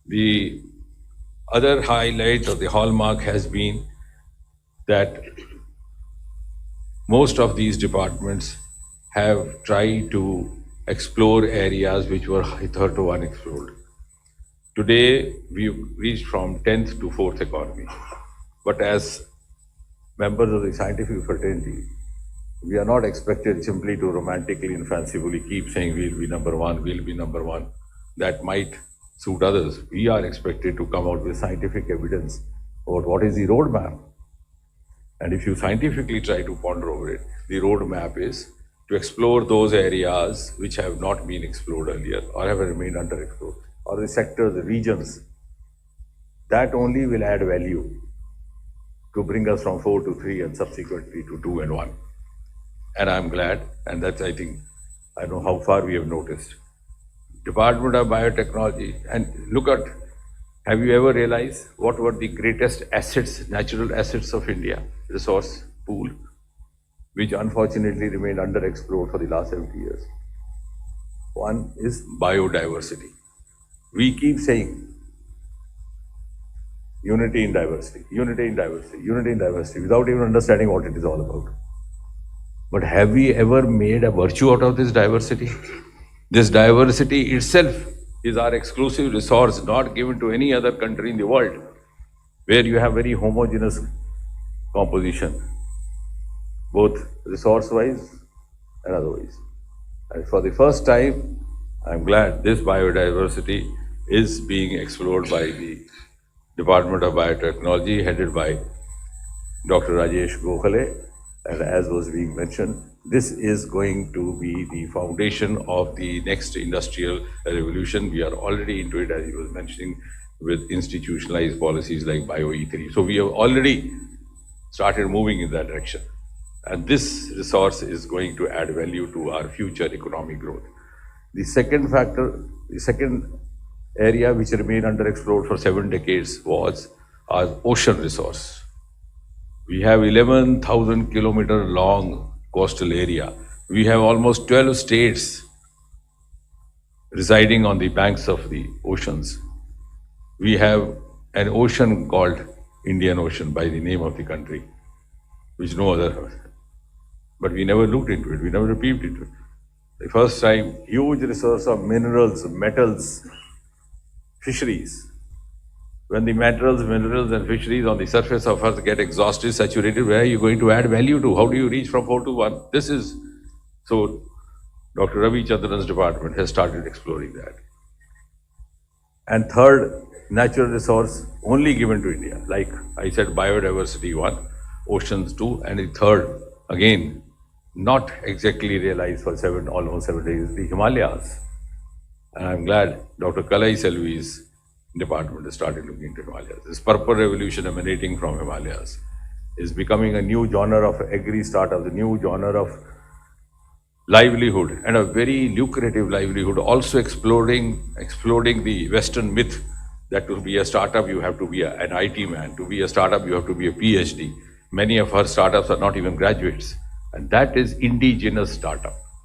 The other highlight or the hallmark has been that most of these departments have tried to explore areas which were hitherto unexplored. Today, we've reached from 10th to 4th economy. But as members of the scientific fraternity, we are not expected simply to romantically and fancifully keep saying we'll be number one, we'll be number one. That might suit others. We are expected to come out with scientific evidence about what is the roadmap. And if you scientifically try to ponder over it, the roadmap is to explore those areas which have not been explored earlier or have remained underexplored, or the sectors, the regions. That only will add value to bring us from 4 to 3 and subsequently to 2 and 1. And I'm glad, and that's, I think, I know how far we have noticed. Department of Biotechnology, and look at, have you ever realized what were the greatest assets, natural assets of India, resource pool, which unfortunately remained underexplored for the last 70 years? One is biodiversity. We keep saying unity in diversity, unity in diversity, unity in diversity, without even understanding what it is all about. But have we ever made a virtue out of this diversity? This diversity itself is our exclusive resource, not given to any other country in the world, where you have very homogeneous composition, both resource-wise and otherwise. And for the first time, I'm glad this biodiversity is being explored by the Department of Biotechnology, headed by Dr. Rajesh Gokhale. And as was being mentioned, this is going to be the foundation of the next industrial revolution. We are already into it, as he was mentioning, with institutionalized policies like BioE3. So we have already started moving in that direction. And this resource is going to add value to our future economic growth. The second factor, the second area which remained underexplored for 7 decades was our ocean resource. We have 11,000 kilometer long coastal area. We have almost 12 states residing on the banks of the oceans. We have an ocean called Indian Ocean by the name of the country, which no other has. But we never looked into it, we never peeped into it. The first time, huge resource of minerals, metals, fisheries. When the minerals and fisheries on the surface of Earth get exhausted, saturated, where are you going to add value to? How do you reach from 4 to 1? This is, so Dr. Ravi Chandran's department has started exploring that. And third, natural resource only given to India. Like I said, biodiversity 1, oceans 2, and the third, again, not exactly realized for almost 7 days, the Himalayas. And I'm glad Dr. Kalai Selvi's department has started looking into Himalayas. This purple revolution emanating from Himalayas is becoming a new genre of agri-startup, a new genre of livelihood, and a very lucrative livelihood, also exploding the Western myth that to be a startup you have to be an IT man, to be a startup you have to be a PhD. Many of our startups are not even graduates, and that is indigenous startup.